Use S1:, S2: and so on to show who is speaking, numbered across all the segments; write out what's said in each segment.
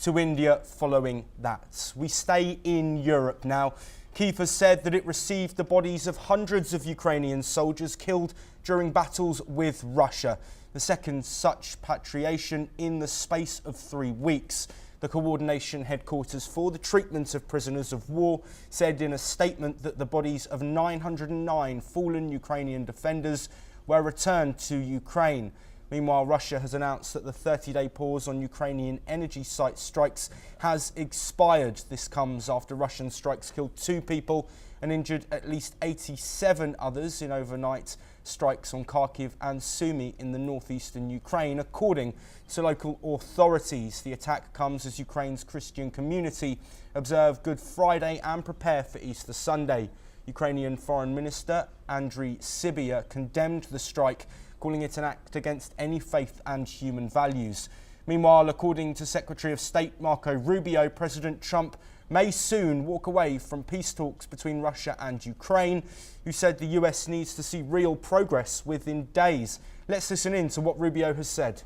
S1: to India following that. We stay in Europe now. Kyiv has said that it received the bodies of hundreds of Ukrainian soldiers killed during battles with Russia, the second such repatriation in the space of 3 weeks. The coordination headquarters for the treatment of prisoners of war said in a statement that the bodies of 909 fallen Ukrainian defenders were returned to Ukraine. Meanwhile, Russia has announced that the 30-day pause on Ukrainian energy site strikes has expired. This comes after Russian strikes killed 2 people and injured at least 87 others in overnight strikes on Kharkiv and Sumy in the northeastern Ukraine, according to local authorities. The attack comes as Ukraine's Christian community observe Good Friday and prepare for Easter Sunday. Ukrainian Foreign Minister Andriy Sybiha condemned the strike, calling it an act against any faith and human values. Meanwhile, according to Secretary of State Marco Rubio, President Trump may soon walk away from peace talks between Russia and Ukraine, who said the US needs to see real progress within days. Let's listen in to what Rubio has said.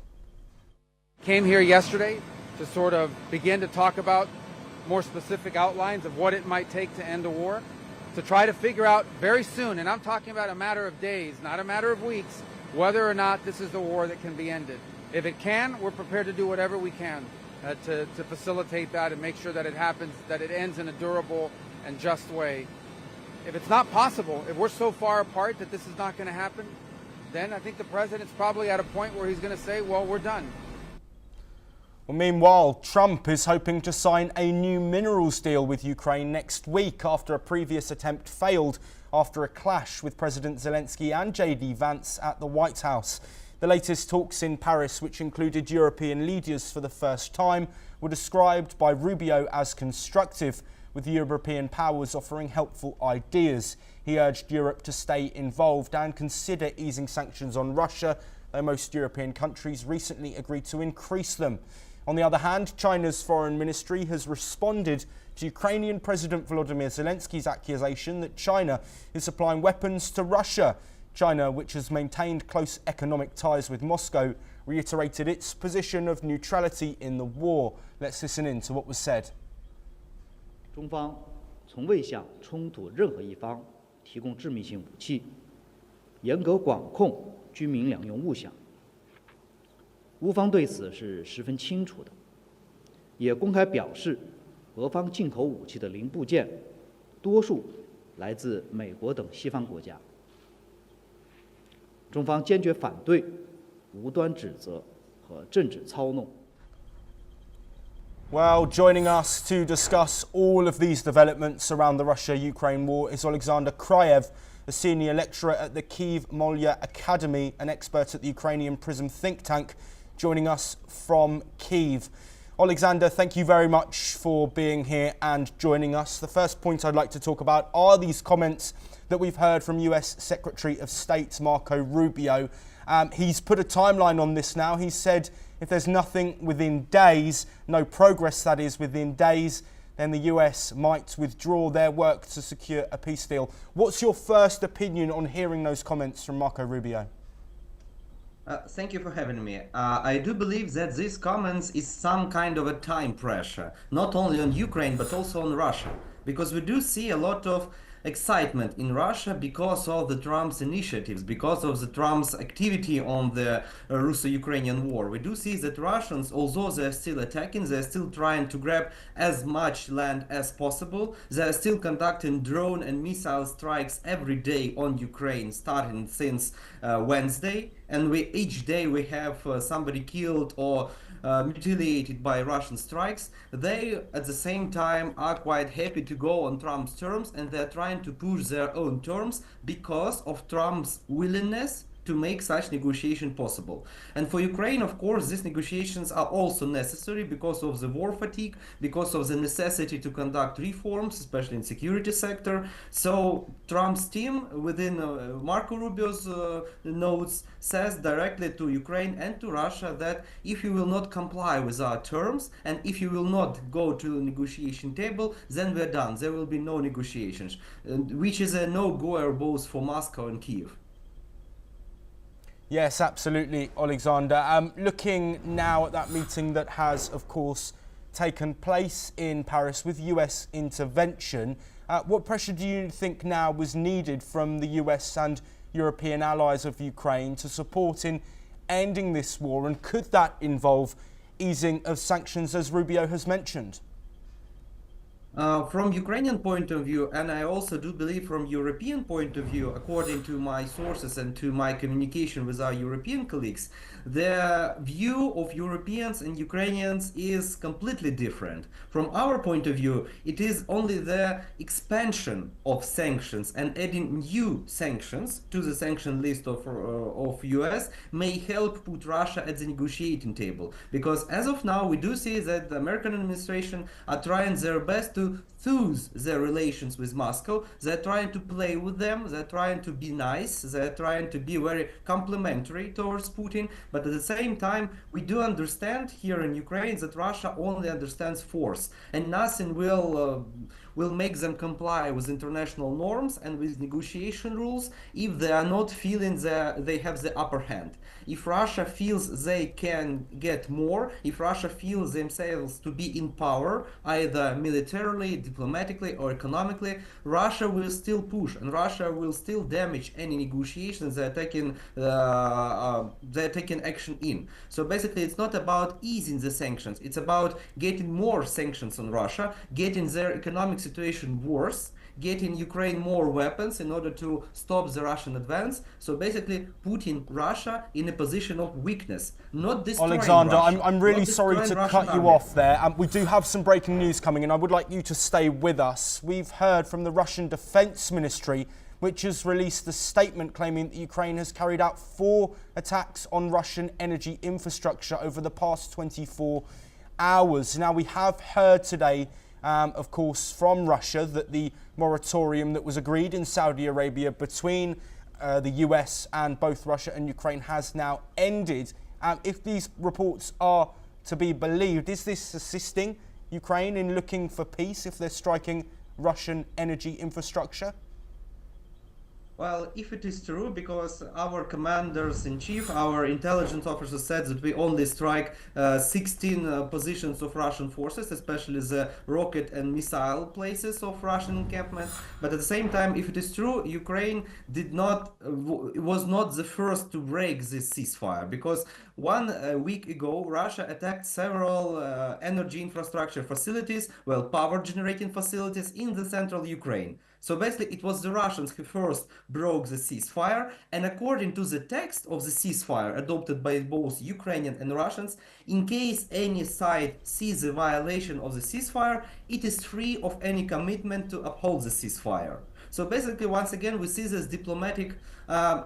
S2: Came here yesterday to sort of begin to talk about more specific outlines of what it might take to end the war, to try to figure out very soon, and I'm talking about a matter of days, not a matter of weeks, whether or not this is a war that can be ended. If it can, we're prepared to do whatever we can to facilitate that and make sure that it happens, that it ends in a durable and just way. If it's not possible, if we're so far apart that this is not going to happen, then I think the president's probably at a point where he's going to say, well, we're done.
S1: Well, meanwhile, Trump is hoping to sign a new minerals deal with Ukraine next week after a previous attempt failed after a clash with President Zelensky and JD Vance at the White House. The latest talks in Paris, which included European leaders for the first time, were described by Rubio as constructive, with European powers offering helpful ideas. He urged Europe to stay involved and consider easing sanctions on Russia, though most European countries recently agreed to increase them. On the other hand, China's foreign ministry has responded to Ukrainian President Volodymyr Zelensky's accusation that China is supplying weapons to Russia. China, which has maintained close economic ties with Moscow, reiterated its position of neutrality in the war. Let's listen in to what was said.
S3: 中方从未向冲突任何一方提供致命性武器，严格管控军民两用物项。乌方对此是十分清楚的，也公开表示，俄方进口武器的零部件，多数来自美国等西方国家。中方坚决反对无端指责和政治操弄。
S1: Well, joining us to discuss all of these developments around the Russia-Ukraine war is Alexander Kryev, a senior lecturer at the Kyiv Molia Academy, an expert at the Ukrainian PRISM think tank, joining us from Kyiv. Alexander, thank you very much for being here and joining us. The first point I'd like to talk about are these comments that we've heard from US Secretary of State Marco Rubio. He's put a timeline on this now. He said if there's nothing within days, no progress that is within days, then the US might withdraw their work to secure a peace deal. What's your first opinion on hearing those comments from Marco Rubio?
S4: Thank you for having me. I do believe that these comments is some kind of a time pressure, not only on Ukraine, but also on Russia. Because we do see a lot of excitement in Russia because of the Trump's initiatives, because of the Trump's activity on the Russo-Ukrainian war. We do see that Russians, although they're still attacking, they're still trying to grab as much land as possible. They're still conducting drone and missile strikes every day on Ukraine, starting since Wednesday. And each day we have somebody killed or mutilated by Russian strikes. They at the same time are quite happy to go on Trump's terms, and they're trying to push their own terms because of Trump's willingness to make such negotiation possible. And for Ukraine, of course, these negotiations are also necessary because of the war fatigue, because of the necessity to conduct reforms, especially in security sector. So Trump's team within Marco Rubio's notes says directly to Ukraine and to Russia that if you will not comply with our terms and if you will not go to the negotiation table, then we're done. There will be no negotiations, which is a no-goer both for Moscow and Kyiv.
S1: Yes, absolutely, Alexander. Looking now at that meeting that has, of course, taken place in Paris with US intervention. What pressure do you think now was needed from the US and European allies of Ukraine to support in ending this war, and could that involve easing of sanctions, as Rubio has mentioned?
S4: From Ukrainian point of view, and I also do believe from European point of view, according to my sources and to my communication with our European colleagues, the view of Europeans and Ukrainians is completely different. From our point of view, it is only the expansion of sanctions and adding new sanctions to the sanction list of US may help put Russia at the negotiating table. Because as of now, we do see that the American administration are trying their best to soothe their relations with Moscow. They're trying to play with them, they're trying to be nice, they're trying to be very complimentary towards Putin, but at the same time we do understand here in Ukraine that Russia only understands force, and nothing will make them comply with international norms and with negotiation rules if they are not feeling they have the upper hand. If Russia feels they can get more, if Russia feels themselves to be in power, either militarily, diplomatically or economically, Russia will still push, and Russia will still damage any negotiations they're taking action in. So basically it's not about easing the sanctions, it's about getting more sanctions on Russia, getting their economic situation worse, getting Ukraine more weapons in order to stop the Russian advance. So basically putting Russia in a position of weakness, not destroying
S1: Alexander,
S4: Russia,
S1: I'm really
S4: not
S1: sorry
S4: destroying
S1: to
S4: Russian
S1: cut you
S4: army.
S1: off there. We do have some breaking news coming in. I would like you to stay with us. We've heard from the Russian Defense Ministry, which has released a statement claiming that Ukraine has carried out 4 attacks on Russian energy infrastructure over the past 24 hours. Now, we have heard today, of course, from Russia that the moratorium that was agreed in Saudi Arabia between the US and both Russia and Ukraine has now ended. If these reports are to be believed, is this assisting Ukraine in looking for peace if they're striking Russian energy infrastructure?
S4: Well, if it is true, because our commanders-in-chief, our intelligence officers said that we only strike 16 positions of Russian forces, especially the rocket and missile places of Russian encampment. But at the same time, if it is true, Ukraine was not the first to break this ceasefire, because 1 week ago, Russia attacked several energy infrastructure facilities, power generating facilities in the central Ukraine. So basically, it was the Russians who first broke the ceasefire, and according to the text of the ceasefire adopted by both Ukrainian and Russians, in case any side sees a violation of the ceasefire, it is free of any commitment to uphold the ceasefire. So basically, once again, we see this diplomatic,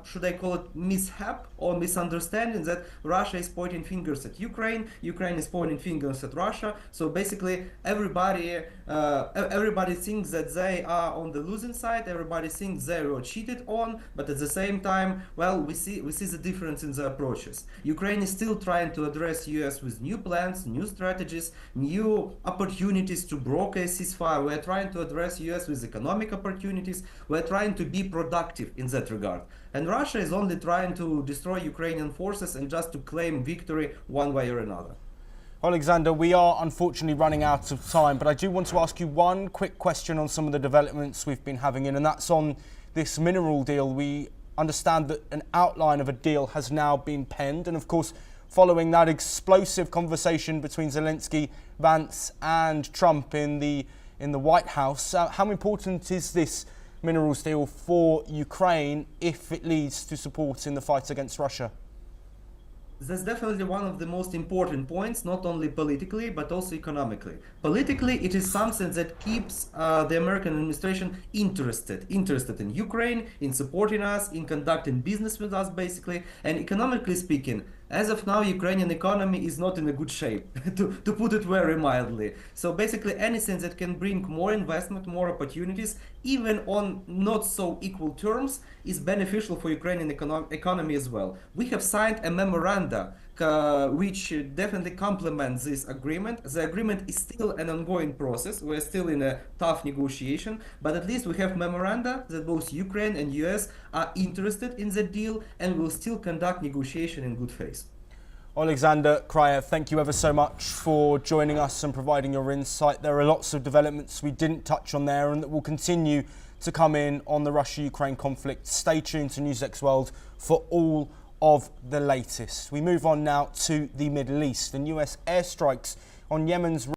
S4: should I call it mishap or misunderstanding, that Russia is pointing fingers at Ukraine, Ukraine is pointing fingers at Russia. So basically, everybody thinks that they are on the losing side. Everybody thinks they were cheated on, but at the same time, we see the difference in the approaches. Ukraine is still trying to address US with new plans, new strategies, new opportunities to broker a ceasefire. We're trying to address US with economic opportunities. We're trying to be productive in that regard. And Russia is only trying to destroy Ukrainian forces and just to claim victory one way or another.
S1: Alexander, we are unfortunately running out of time, but I do want to ask you one quick question on some of the developments we've been having and that's on this mineral deal. We understand that an outline of a deal has now been penned, and of course, following that explosive conversation between Zelensky, Vance and Trump in the White House, how important is this minerals deal for Ukraine if it leads to support in the fight against Russia?
S4: That's definitely one of the most important points, not only politically, but also economically. Politically, it is something that keeps the American administration interested in Ukraine, in supporting us, in conducting business with us, basically. And economically speaking, as of now, Ukrainian economy is not in a good shape, to put it very mildly. So basically, anything that can bring more investment, more opportunities, even on not so equal terms, is beneficial for Ukrainian economy as well. We have signed a memoranda which definitely complements this agreement. The agreement is still an ongoing process. We're still in a tough negotiation, but at least we have memoranda that both Ukraine and US are interested in the deal and will still conduct negotiation in good faith.
S1: Alexander Krayev, thank you ever so much for joining us and providing your insight. There are lots of developments we didn't touch on there and that will continue to come in on the Russia-Ukraine conflict. Stay tuned to NewsX World for all of the latest. We move on now to the Middle East and US airstrikes on Yemen's